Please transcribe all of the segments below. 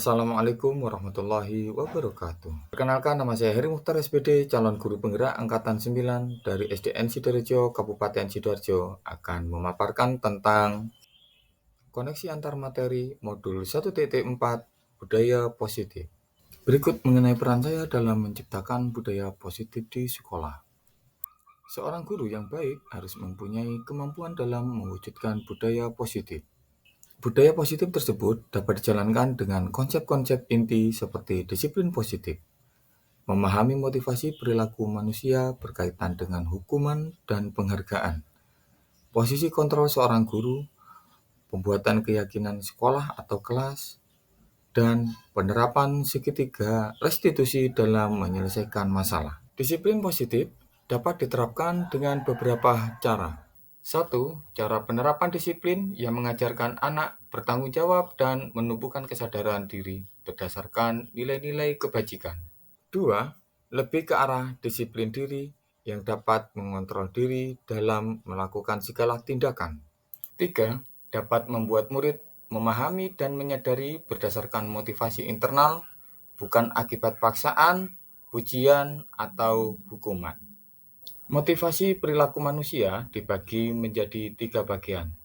Assalamualaikum warahmatullahi wabarakatuh. Perkenalkan, nama saya Heri Mukhtar SPD, calon guru penggerak Angkatan 9 dari SDN Sidoarjo, Kabupaten Sidoarjo, akan memaparkan tentang koneksi antar materi modul 1.4 budaya positif. Berikut mengenai peran saya dalam menciptakan budaya positif di sekolah. Seorang guru yang baik harus mempunyai kemampuan dalam mewujudkan budaya positif. Budaya positif tersebut dapat dijalankan dengan konsep-konsep inti seperti disiplin positif, memahami motivasi perilaku manusia berkaitan dengan hukuman dan penghargaan, posisi kontrol seorang guru, pembuatan keyakinan sekolah atau kelas, dan penerapan segitiga restitusi dalam menyelesaikan masalah. Disiplin positif dapat diterapkan dengan beberapa cara. Satu, cara penerapan disiplin yang mengajarkan anak bertanggung jawab dan menumbuhkan kesadaran diri berdasarkan nilai-nilai kebajikan. Dua, lebih ke arah disiplin diri yang dapat mengontrol diri dalam melakukan segala tindakan. Tiga, dapat membuat murid memahami dan menyadari berdasarkan motivasi internal, bukan akibat paksaan, pujian, atau hukuman. Motivasi perilaku manusia dibagi menjadi 3 bagian,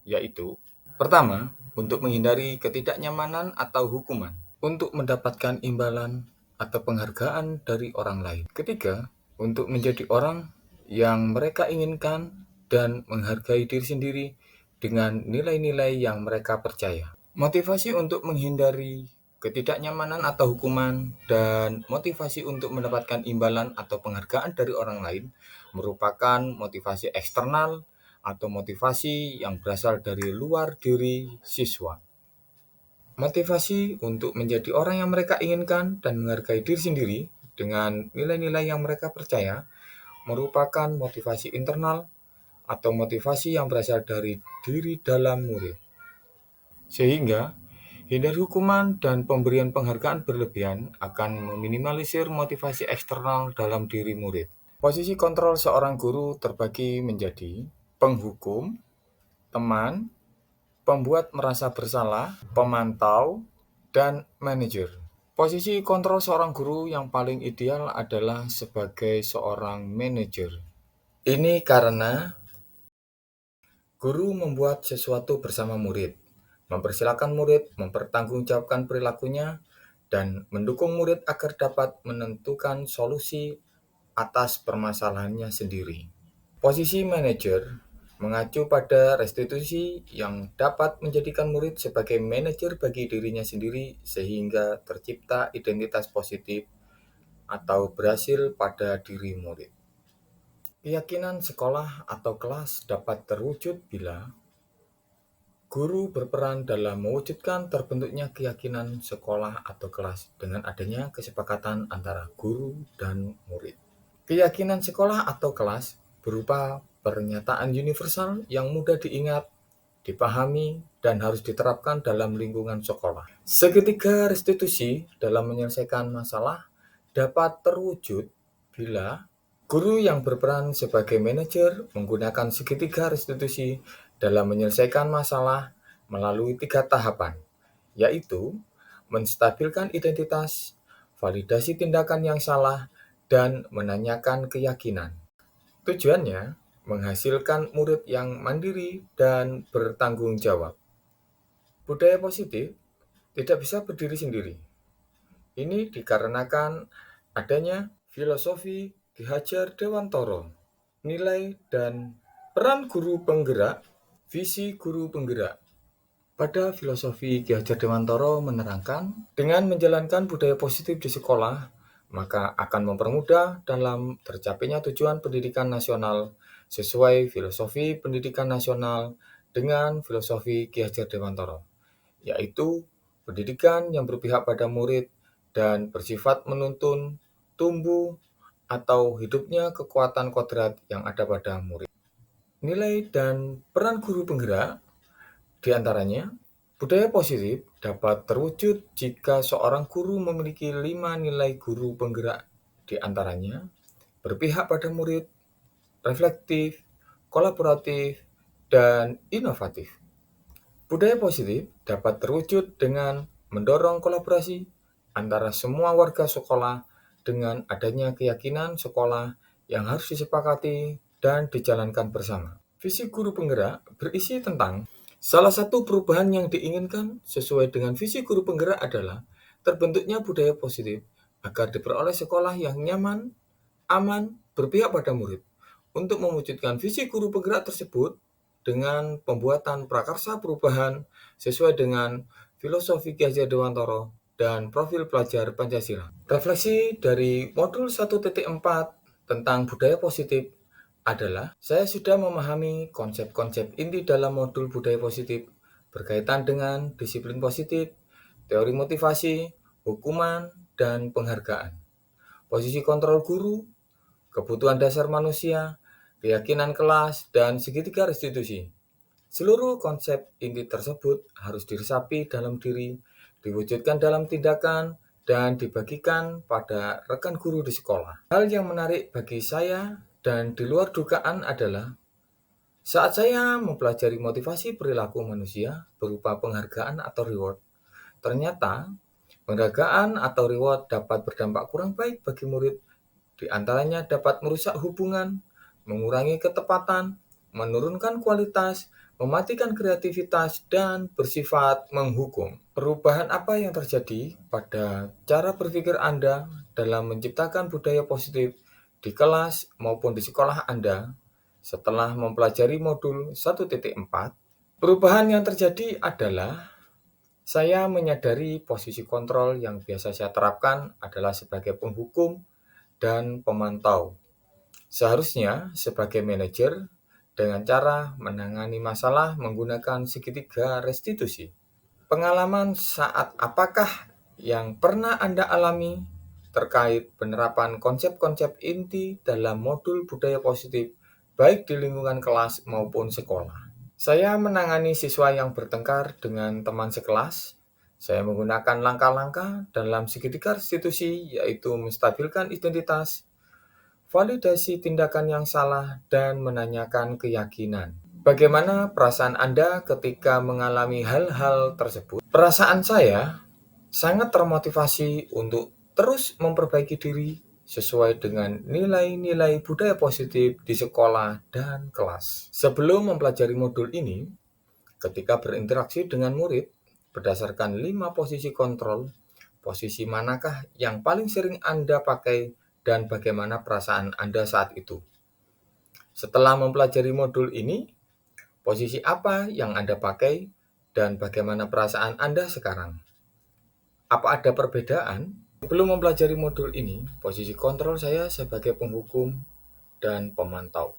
yaitu: pertama, untuk menghindari ketidaknyamanan atau hukuman, untuk mendapatkan imbalan atau penghargaan dari orang lain. Ketiga, untuk menjadi orang yang mereka inginkan dan menghargai diri sendiri dengan nilai-nilai yang mereka percaya. Motivasi untuk menghindari ketidaknyamanan atau hukuman dan motivasi untuk mendapatkan imbalan atau penghargaan dari orang lain merupakan motivasi eksternal atau motivasi yang berasal dari luar diri siswa. Motivasi untuk menjadi orang yang mereka inginkan dan menghargai diri sendiri dengan nilai-nilai yang mereka percaya merupakan motivasi internal atau motivasi yang berasal dari diri dalam murid. Sehingga, hindari hukuman dan pemberian penghargaan berlebihan akan meminimalisir motivasi eksternal dalam diri murid. Posisi kontrol seorang guru terbagi menjadi penghukum, teman, pembuat merasa bersalah, pemantau, dan manajer. Posisi kontrol seorang guru yang paling ideal adalah sebagai seorang manajer. Ini karena guru membuat sesuatu bersama murid, mempersilakan murid mempertanggungjawabkan perilakunya, dan mendukung murid agar dapat menentukan solusi atas permasalahannya sendiri. Posisi manajer mengacu pada restitusi yang dapat menjadikan murid sebagai manajer bagi dirinya sendiri sehingga tercipta identitas positif atau berhasil pada diri murid. Keyakinan sekolah atau kelas dapat terwujud bila guru berperan dalam mewujudkan terbentuknya keyakinan sekolah atau kelas dengan adanya kesepakatan antara guru dan murid. Keyakinan sekolah atau kelas berupa pernyataan universal yang mudah diingat, dipahami, dan harus diterapkan dalam lingkungan sekolah. Segitiga restitusi dalam menyelesaikan masalah dapat terwujud bila guru yang berperan sebagai manajer menggunakan segitiga restitusi dalam menyelesaikan masalah melalui 3 tahapan, yaitu menstabilkan identitas, validasi tindakan yang salah, dan menanyakan keyakinan. Tujuannya menghasilkan murid yang mandiri dan bertanggung jawab. Budaya positif tidak bisa berdiri sendiri. Ini dikarenakan adanya filosofi Ki Hajar Dewantara, nilai dan peran guru penggerak, visi guru penggerak. Pada filosofi Ki Hajar Dewantara menerangkan, dengan menjalankan budaya positif di sekolah, maka akan mempermudah dalam tercapainya tujuan pendidikan nasional sesuai filosofi pendidikan nasional dengan filosofi Ki Hajar Dewantara, yaitu pendidikan yang berpihak pada murid dan bersifat menuntun, tumbuh, atau hidupnya kekuatan kodrat yang ada pada murid. Nilai dan peran guru penggerak di antaranya, budaya positif dapat terwujud jika seorang guru memiliki 5 nilai guru penggerak, di antaranya berpihak pada murid, reflektif, kolaboratif, dan inovatif. Budaya positif dapat terwujud dengan mendorong kolaborasi antara semua warga sekolah dengan adanya keyakinan sekolah yang harus disepakati dan dijalankan bersama. Visi guru penggerak berisi tentang salah satu perubahan yang diinginkan sesuai dengan visi guru penggerak adalah terbentuknya budaya positif agar diperoleh sekolah yang nyaman, aman, berpihak pada murid. Untuk mewujudkan visi guru penggerak tersebut dengan pembuatan prakarsa perubahan sesuai dengan filosofi Ki Hajar Dewantara dan profil pelajar Pancasila. Refleksi dari modul 1.4 tentang budaya positif adalah saya sudah memahami konsep-konsep inti dalam modul budaya positif berkaitan dengan disiplin positif, teori motivasi, hukuman, dan penghargaan. Posisi kontrol guru, kebutuhan dasar manusia, keyakinan kelas, dan segitiga restitusi. Seluruh konsep inti tersebut harus diresapi dalam diri, diwujudkan dalam tindakan, dan dibagikan pada rekan guru di sekolah. Hal yang menarik bagi saya dan di luar dugaan adalah saat saya mempelajari motivasi perilaku manusia berupa penghargaan atau reward, ternyata penghargaan atau reward dapat berdampak kurang baik bagi murid. Di antaranya dapat merusak hubungan, mengurangi ketepatan, menurunkan kualitas, mematikan kreativitas, dan bersifat menghukum. Perubahan apa yang terjadi pada cara berpikir Anda dalam menciptakan budaya positif di kelas maupun di sekolah Anda setelah mempelajari modul 1.4? Perubahan yang terjadi adalah saya menyadari posisi kontrol yang biasa saya terapkan adalah sebagai penghukum dan pemantau. Seharusnya sebagai manajer dengan cara menangani masalah menggunakan segitiga restitusi. Pengalaman saat apakah yang pernah Anda alami terkait penerapan konsep-konsep inti dalam modul budaya positif baik di lingkungan kelas maupun sekolah? Saya menangani siswa yang bertengkar dengan teman sekelas. Saya menggunakan langkah-langkah dalam segitiga restitusi, yaitu menstabilkan identitas, validasi tindakan yang salah, dan menanyakan keyakinan. Bagaimana perasaan Anda ketika mengalami hal-hal tersebut? Perasaan saya sangat termotivasi untuk terus memperbaiki diri sesuai dengan nilai-nilai budaya positif di sekolah dan kelas. Sebelum mempelajari modul ini, ketika berinteraksi dengan murid, berdasarkan 5 posisi kontrol, posisi manakah yang paling sering Anda pakai dan bagaimana perasaan Anda saat itu? Setelah mempelajari modul ini, posisi apa yang Anda pakai dan bagaimana perasaan Anda sekarang? Apa ada perbedaan? Sebelum mempelajari modul ini, posisi kontrol saya sebagai penghukum dan pemantau.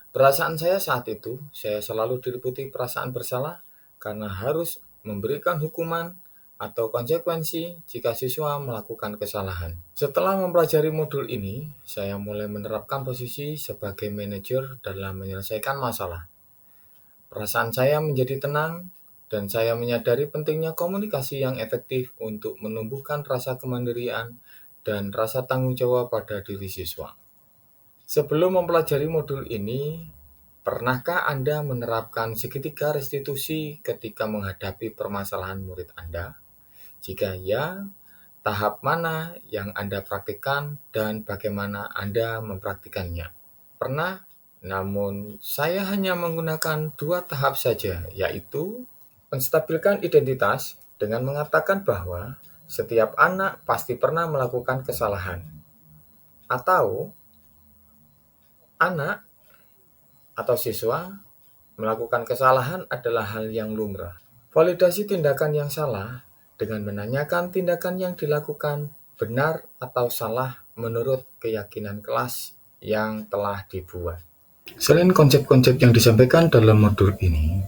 Perasaan saya saat itu, saya selalu diliputi perasaan bersalah karena harus memberikan hukuman atau konsekuensi jika siswa melakukan kesalahan. Setelah mempelajari modul ini, saya mulai menerapkan posisi sebagai manajer dalam menyelesaikan masalah. Perasaan saya menjadi tenang, dan saya menyadari pentingnya komunikasi yang efektif untuk menumbuhkan rasa kemandirian dan rasa tanggung jawab pada diri siswa. Sebelum mempelajari modul ini, pernahkah Anda menerapkan segitiga restitusi ketika menghadapi permasalahan murid Anda? Jika ya, tahap mana yang Anda praktikkan dan bagaimana Anda mempraktikannya? Pernah, namun saya hanya menggunakan 2 tahap saja, yaitu menstabilkan identitas dengan mengatakan bahwa setiap anak pasti pernah melakukan kesalahan, atau anak atau siswa melakukan kesalahan adalah hal yang lumrah. Validasi tindakan yang salah dengan menanyakan tindakan yang dilakukan benar atau salah menurut keyakinan kelas yang telah dibuat. Selain konsep-konsep yang disampaikan dalam modul ini,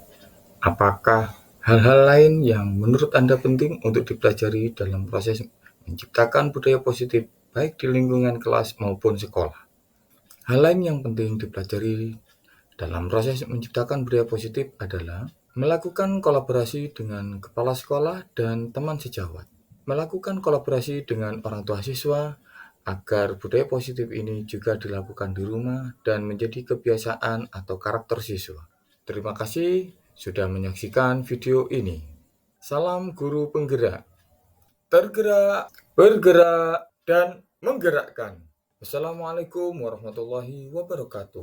apakah hal-hal lain yang menurut Anda penting untuk dipelajari dalam proses menciptakan budaya positif baik di lingkungan kelas maupun sekolah? Hal lain yang penting dipelajari dalam proses menciptakan budaya positif adalah melakukan kolaborasi dengan kepala sekolah dan teman sejawat. Melakukan kolaborasi dengan orang tua siswa agar budaya positif ini juga dilakukan di rumah dan menjadi kebiasaan atau karakter siswa. Terima kasih sudah menyaksikan video ini. Salam guru penggerak. tergerak, bergerak, dan menggerakkan. Wassalamualaikum warahmatullahi wabarakatuh.